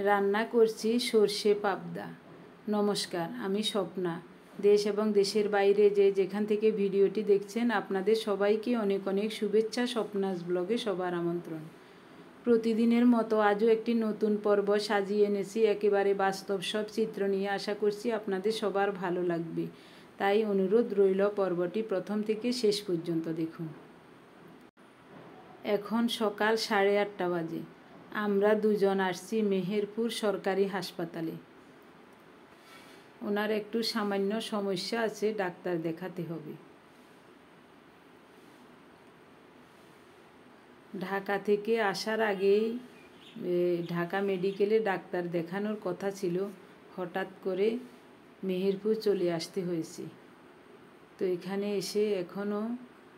রান্না করছি সর্ষে পাবদা। নমস্কার, আমি স্বপ্না। দেশ এবং দেশের বাইরে যেখান থেকে ভিডিওটি দেখছেন আপনাদের সবাইকে অনেক অনেক শুভেচ্ছা। স্বপ্নাস ব্লগে সবার আমন্ত্রণ। প্রতিদিনের মতো আজও একটি নতুন পর্ব সাজিয়ে এনেছি একেবারে বাস্তব সব চিত্র নিয়ে। আশা করছি আপনাদের সবার ভালো লাগবে, তাই অনুরোধ রইল পর্বটি প্রথম থেকে শেষ পর্যন্ত দেখুন। এখন সকাল 8:30 বাজে। আমরা দুজন আসছি মেহেরপুর সরকারি হাসপাতালে। ওনার একটু সামান্য সমস্যা আছে, ডাক্তার দেখাতে হবে। ঢাকা থেকে আসার আগেই ঢাকা মেডিকেলে ডাক্তার দেখানোর কথা ছিল, হঠাৎ করে মেহেরপুর চলে আসতে হয়েছে। তো এখানে এসে এখনও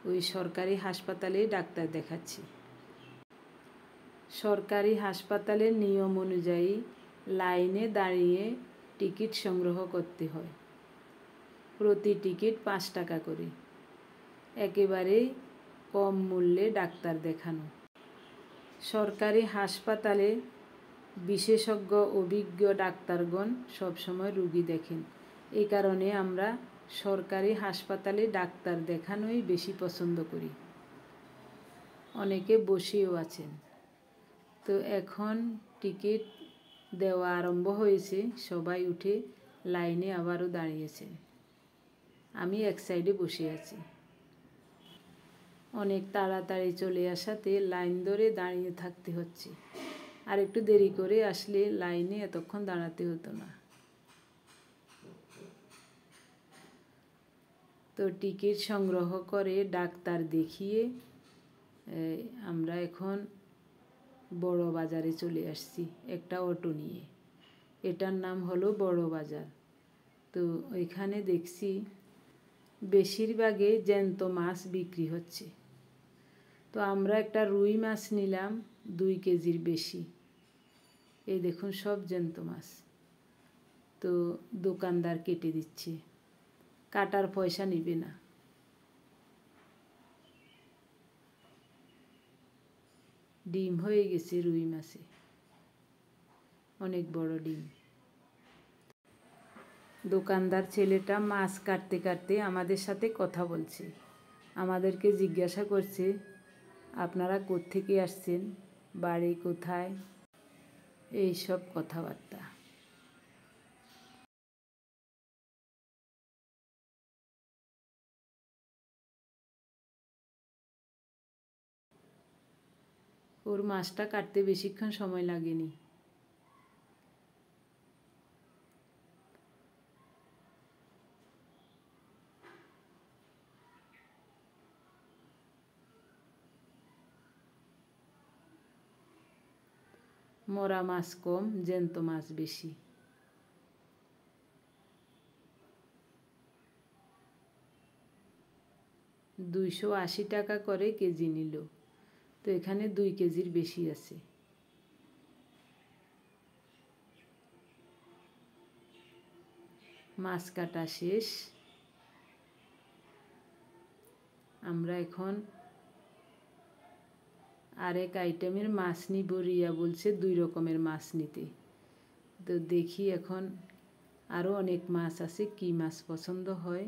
ওই সরকারি হাসপাতালেই ডাক্তার দেখাচ্ছি। সরকারি হাসপাতালের নিয়ম অনুযায়ী লাইনে দাঁড়িয়ে টিকিট সংগ্রহ করতে হয়। প্রতি টিকিট 5 টাকা করে। একেবারেই কম মূল্যে ডাক্তার দেখানো। সরকারি হাসপাতালে বিশেষজ্ঞ অভিজ্ঞ ডাক্তারগণ সবসময় রুগী দেখেন। এই কারণে আমরা সরকারি হাসপাতালে ডাক্তার দেখানোই বেশি পছন্দ করি। অনেকে বসেও আছেন। তো এখন টিকিট দেওয়া আরম্ভ হয়েছে, সবাই উঠে লাইনে আবারও দাঁড়িয়েছে। আমি এক সাইডে বসে আছি। অনেক তাড়াতাড়ি চলে আসাতে লাইন ধরে দাঁড়িয়ে থাকতে হচ্ছে। আর একটু দেরি করে আসলে লাইনে এতক্ষণ দাঁড়াতে হতো না। তো টিকিট সংগ্রহ করে ডাক্তার দেখিয়ে আমরা এখন বড় বাজারে চলে আসছি একটা অটো নিয়ে। এটার নাম হলো বড় বাজার। তো ওইখানে দেখছি বেশিরভাগই জ্যান্ত মাছ বিক্রি হচ্ছে। তো আমরা একটা রুই মাছ নিলাম 2 কেজির বেশি। এই দেখুন সব জ্যান্ত মাছ। তো দোকানদার কেটে দিচ্ছে, কাটার পয়সা নেবে না। ডিম হয়ে গেছে রুই মাছে, অনেক বড় ডিম। দোকানদার ছেলেটা মাছ কাটতে কাটতে আমাদের সাথে কথা বলছে। আমাদেরকে জিজ্ঞাসা করছে, আপনারা কোত্থেকে আসছেন, বাড়ি কোথায়, এই সব কথাবার্তা। ওর মাছটা কাটতে বেশিক্ষণ সময় লাগেনি। মরা মাছ কম, জ্যান্ত মাছ বেশি। $280 করে কেজি নিল। তো এখানে 2 কেজির বেশি আছে। মাছ কাটা শেষ। আমরা এখন আরেক আইটেমের মাছ নিব। রিয়া বলছে 2 রকমের মাছ নিতে। তো দেখি এখন আরও অনেক মাছ আছে, কি মাছ পছন্দ হয়।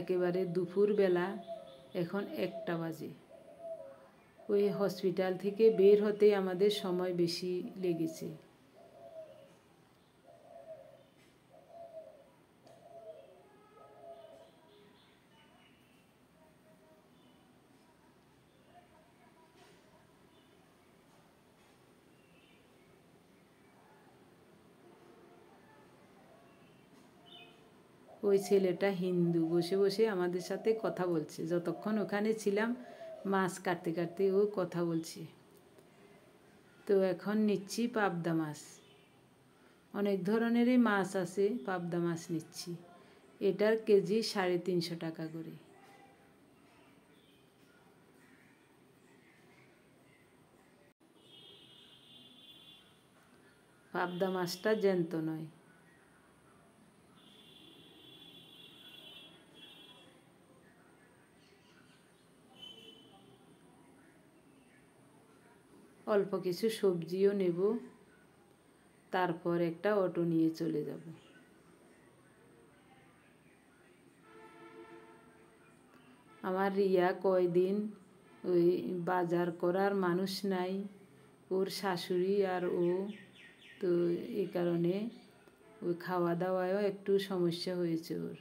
একেবারে দুপুরবেলা, এখন 1টা বাজে। ওই হসপিটাল থেকে বের হতে আমাদের সময় বেশি লেগেছে। ওই ছেলেটা হিন্দু, বসে বসে আমাদের সাথে কথা বলছে। যতক্ষণ ওখানে ছিলাম মাছ কাটতে কাটতে ও কথা বলছে। তো এখন নিচ্ছি পাবদা মাছ। অনেক ধরনেরই মাছ আছে, পাবদা মাছ নিচ্ছি। এটার কেজি 350 টাকা করে। পাবদা মাছটা জ্যান্ত নয়। অল্প কিছু সবজিও নেব, তারপর একটা অটো নিয়ে চলে যাব। আমার রিয়া কয়দিন ওই বাজার করার মানুষ নাই, ওর শাশুড়ি আর ও, তো এই কারণে ওই খাওয়া দাওয়ায়ও একটু সমস্যা হয়েছে ওর।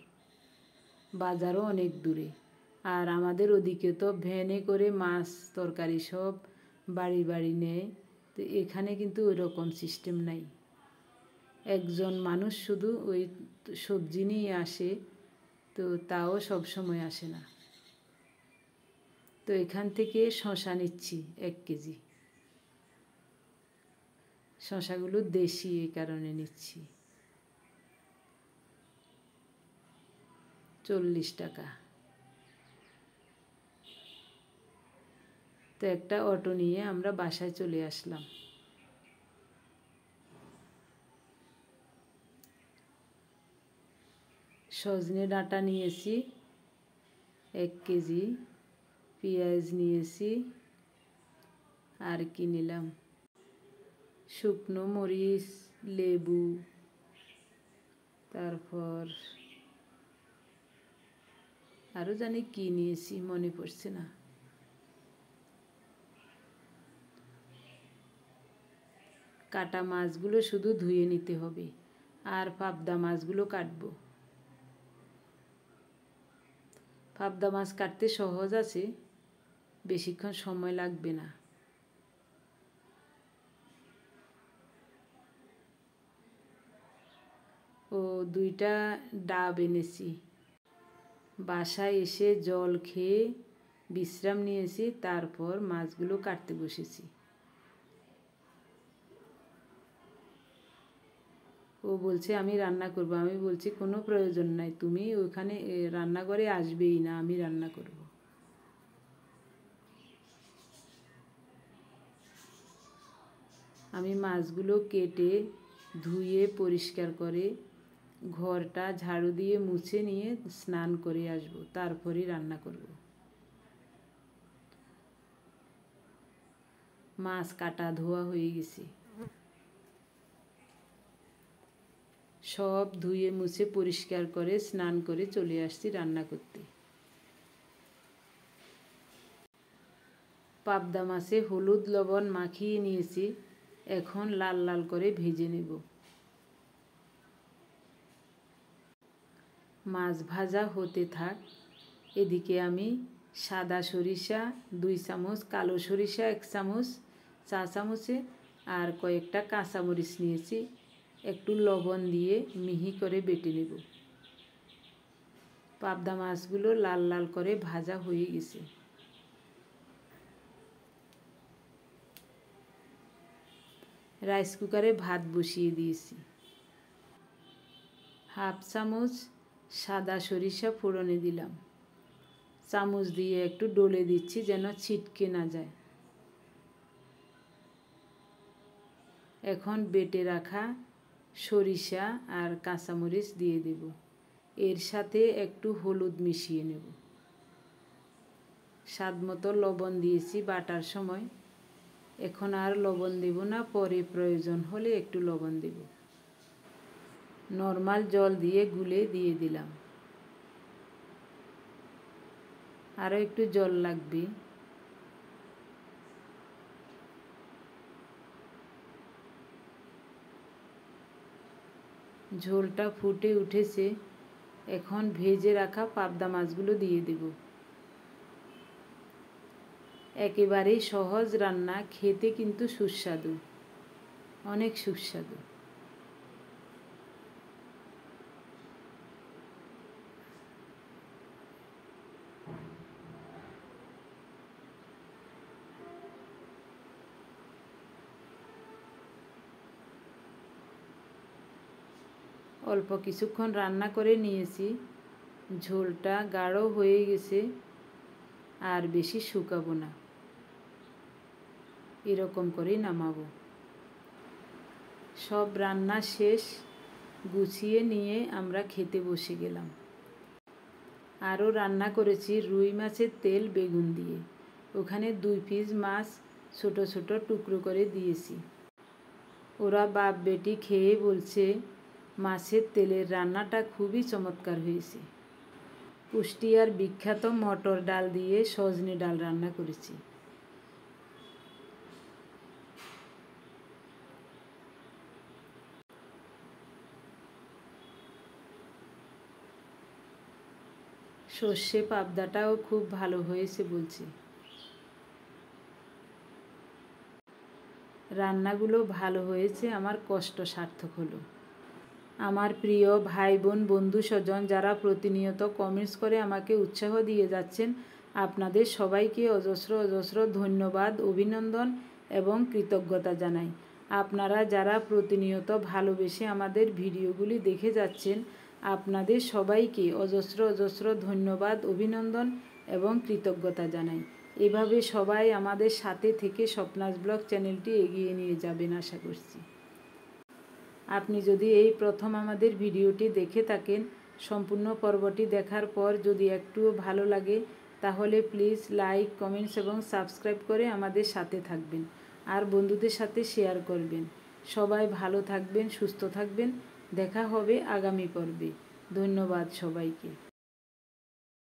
বাজারও অনেক দূরে, আর আমাদের ওদিকে তো ভ্যানে করে মাছ তরকারি সব বাড়ি বাড়ি নেয়, তো এখানে কিন্তু ওই রকম সিস্টেম নাই। একজন মানুষ শুধু ওই সবজি নিয়ে আসে, তো তাও সব সময় আসে না। তো এখান থেকে শসা নিচ্ছি 1 কেজি। শসাগুলো দেশি, এই কারণে নিচ্ছি। 40 টাকা। তো একটা অটো নিয়ে আমরা বাসায় চলে আসলাম। সজনে ডাঁটা নিয়েছি 1 কেজি, পেঁয়াজ নিয়েছি, আর কি নিলাম, শুকনো মরিচ, লেবু, তারপর আরও জানি কি নিয়েছি, মনে পড়ছে না। কাটা মাছগুলো শুধু ধুয়ে নিতে হবে, আর পাবদা মাছগুলো কাটবো। পাবদা মাছ কাটতে সহজ আছে, বেশিক্ষণ সময় লাগবে না। ও 2টা ডাব এনেছি। বাসায় এসে জল খেয়ে বিশ্রাম নিয়েছি, তারপর মাছগুলো কাটতে বসেছি। ও বলছে আমি রান্না করব, আমি বলছি কোনো প্রয়োজন নাই, তুমি ওখানে রান্নাঘরে আসবেই না, আমি রান্না করব। আমি মাছগুলো কেটে ধুয়ে পরিষ্কার করে ঘরটা ঝাড়ু দিয়ে মুছে নিয়ে স্নান করে আসব, তারপরই রান্না করব। মাছ কাটা ধোয়া হয়ে গেছে, সব ধুয়ে মুছে পরিষ্কার করে স্নান করে চলে আসছি রান্না করতে। পাবদা মাছে হলুদ লবণ মাখিয়ে নিয়েছি, এখন লাল লাল করে ভেজে নেব। মাছ ভাজা হতে থাক, এদিকে আমি সাদা সরিষা 2 চামচ, কালো সরিষা 1 চামচ, চা চামচে, আর কয়েকটা কাঁচামরিচ নিয়েছি, একটু লবণ দিয়ে মিহি করে বেটে নেব। পাবদা মাছগুলো লাল লাল করে ভাজা হয়ে গেছে। রাইস কুকারে ভাত বসিয়ে দিয়েছি। 1/2 চামচ সাদা সরিষা ফোড়নে দিলাম, চামচ দিয়ে একটু ডলে দিচ্ছি যেন ছিটকে না যায়। এখন বেটে রাখা সরিষা আর কাঁচামরিচ দিয়ে দেব, এর সাথে একটু হলুদ মিশিয়ে নেব। স্বাদ মতো লবণ দিয়েছি বাটার সময়, এখন আর লবণ দেব না, পরে প্রয়োজন হলে একটু লবণ দেব। নর্মাল জল দিয়ে গুলে দিয়ে দিলাম, আরও একটু জল লাগবে। ঝোলটা ফুটে উঠেছে, এখন ভেজে রাখা পাবদা মাছগুলো দিয়ে দেব। একেবারেই সহজ রান্না, খেতে কিন্তু সুস্বাদু, অনেক সুস্বাদু। অল্প কিছুক্ষণ রান্না করে নিয়েছি, ঝোলটা গাঢ় হয়ে গেছে, আর বেশি শুকাবো না, এরকম করেই নামাবো। সব রান্না শেষ, গুছিয়ে নিয়ে আমরা খেতে বসে গেলাম। আরও রান্না করেছি রুই মাছের তেল বেগুন দিয়ে, ওখানে 2 পিস মাছ ছোট ছোট টুকরো করে দিয়েছি। ওরা বাপ বেটি খেয়ে বলছে মাছের তেলের রান্নাটা খুবই চমৎকার হয়েছে। কুষ্টিয়ার বিখ্যাত মটর ডাল দিয়ে সজনে ডাল রান্না করেছি। সর্ষে পাবদাটাও খুব ভালো হয়েছে বলছে। রান্নাগুলো ভালো হয়েছে, আমার কষ্ট সার্থক হলো। আমার প্রিয় ভাই বোন বন্ধু স্বজন যারা প্রতিনিয়ত কমেন্টস করে আমাকে উৎসাহ দিয়ে যাচ্ছেন, আপনাদের সবাইকে অজস্র অজস্র ধন্যবাদ, অভিনন্দন এবং কৃতজ্ঞতা জানাই। আপনারা যারা প্রতিনিয়ত ভালোবেসে আমাদের ভিডিওগুলি দেখে যাচ্ছেন, আপনাদের সবাইকে অজস্র অজস্র ধন্যবাদ, অভিনন্দন এবং কৃতজ্ঞতা জানাই। এভাবে সবাই আমাদের সাথে থেকে স্বপ্নাস ব্লগ চ্যানেলটি এগিয়ে নিয়ে যাবেন আশা করছি। আপনি যদি এই প্রথম আমাদের ভিডিওটি দেখে থাকেন, সম্পূর্ণ পর্বটি দেখার পর যদি একটুও ভালো লাগে তাহলে প্লিজ লাইক, কমেন্টস এবং সাবস্ক্রাইব করে আমাদের সাথে থাকবেন আর বন্ধুদের সাথে শেয়ার করবেন। সবাই ভালো থাকবেন, সুস্থ থাকবেন। দেখা হবে আগামী পর্বে। ধন্যবাদ সবাইকে।